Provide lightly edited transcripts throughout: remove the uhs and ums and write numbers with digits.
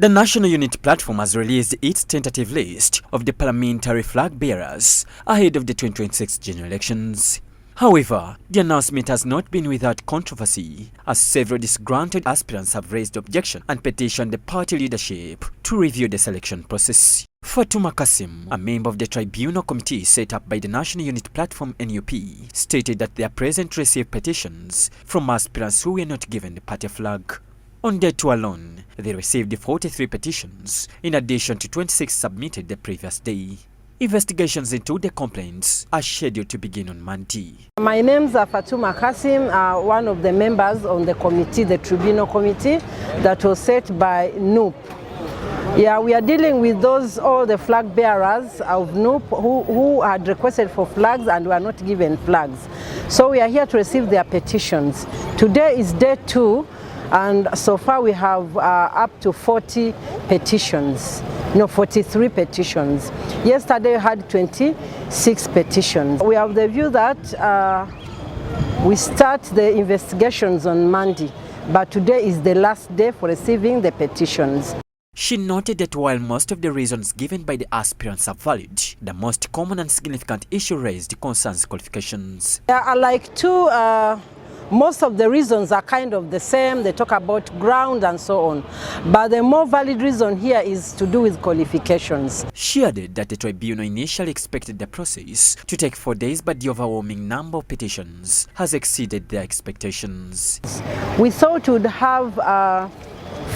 The National Unity Platform has released its tentative list of the parliamentary flag bearers ahead of the 2026 general elections. However, the announcement has not been without controversy, as several disgruntled aspirants have raised objection and petitioned the party leadership to review the selection process. Fatuma Kasim, a member of the tribunal committee set up by the National Unity Platform NUP, stated that they are present to receive petitions from aspirants who were not given the party flag. On day 2 alone, they received 43 petitions, in addition to 26 submitted the previous day. Investigations into the complaints are scheduled to begin on Monday. My name is Fatuma Kasim, one of the members on the committee, the tribunal committee, that was set by NUP. Yeah, we are dealing with all the flag bearers of NUP who had requested for flags and were not given flags. So we are here to receive their petitions. Today is day 2. And so far we have up to 40 petitions, 43 petitions. Yesterday we had 26 petitions. We have the view that we start the investigations on Monday, but today is the last day for receiving the petitions. She noted that while most of the reasons given by the aspirants are valid, the most common and significant issue raised concerns qualifications. There are like two most of the reasons are kind of the same. They talk about ground and so on. But the more valid reason here is to do with qualifications. She added that the tribunal initially expected the process to take 4 days, but the overwhelming number of petitions has exceeded their expectations. We thought we'd have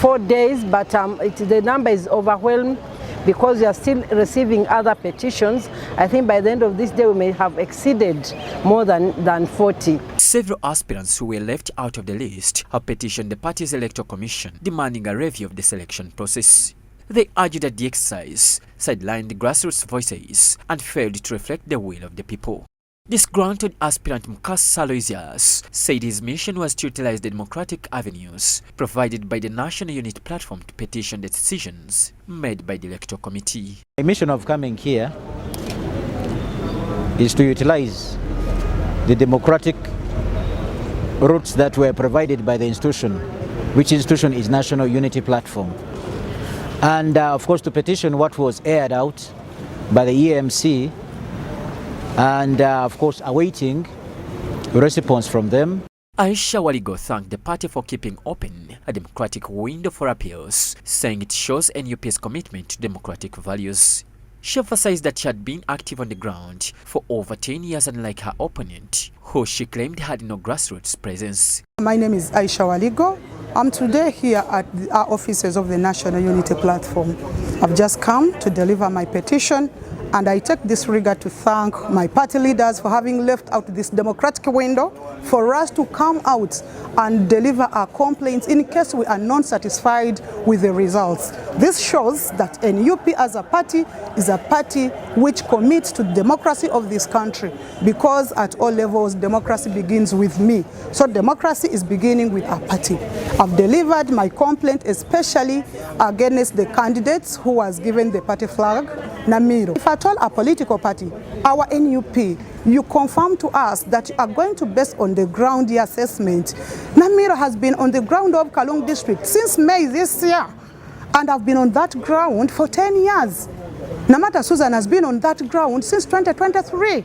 4 days, but the number is overwhelmed because we are still receiving other petitions. I think by the end of this day we may have exceeded more than 40. Several aspirants who were left out of the list have petitioned the party's Electoral Commission demanding a review of the selection process. They argue that the exercise sidelined the grassroots voices and failed to reflect the will of the people. Disgruntled aspirant Mukasa Aloysius said his mission was to utilize the democratic avenues provided by the National Unity Platform to petition the decisions made by the Electoral Committee. My mission of coming here is to utilize the democratic routes that were provided by the institution, which institution is National Unity Platform. And of course to petition what was aired out by the EMC, and of course awaiting a response from them. Aisha Waligo thanked the party for keeping open a democratic window for appeals, saying it shows NUP's commitment to democratic values. She emphasized that she had been active on the ground for over 10 years, unlike her opponent, who she claimed had no grassroots presence. My name is Aisha Waligo. I'm today here at our offices of the National Unity Platform. I've just come to deliver my petition, and I take this regard to thank my party leaders for having left out this democratic window for us to come out and deliver our complaints in case we are not satisfied with the results. This shows that NUP as a party is a party which commits to the democracy of this country, because at all levels democracy begins with me. So democracy is beginning with our party. I've delivered my complaint especially against the candidates who was given the party flag, Namiro. If at all a political party, our NUP, you confirm to us that you are going to base on the ground the assessment. Namiro has been on the ground of Kalong district since May this year, and I've been on that ground for 10 years. Namata Susan has been on that ground since 2023.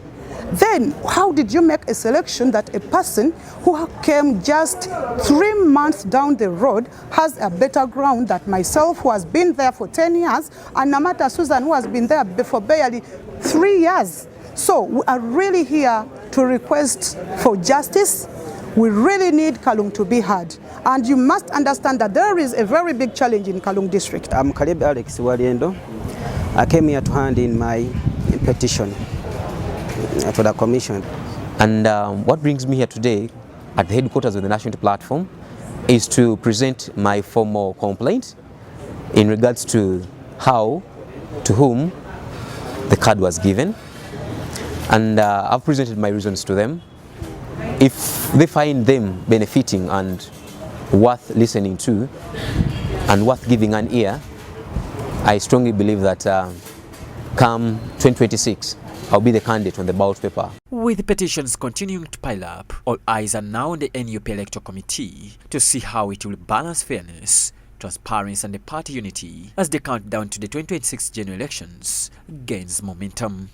Then how did you make a selection that a person who came just 3 months down the road has a better ground than myself, who has been there for 10 years, and Namata Susan, who has been there for barely 3 years? So we are really here to request for justice. We really need Kalong to be heard. And you must understand that there is a very big challenge in Kalong district. I'm Flagbearer Waliendo. I came here to hand in my petition to the commission. And what brings me here today at the headquarters of the National Unity Platform is to present my formal complaint in regards to to whom the card was given. And I've presented my reasons to them. If they find them benefiting and worth listening to and worth giving an ear, I strongly believe that come 2026, I'll be the candidate on the ballot paper. With petitions continuing to pile up, all eyes are now on the NUP Electoral Committee to see how it will balance fairness transparency and party unity as the countdown to the 2026 general elections gains momentum.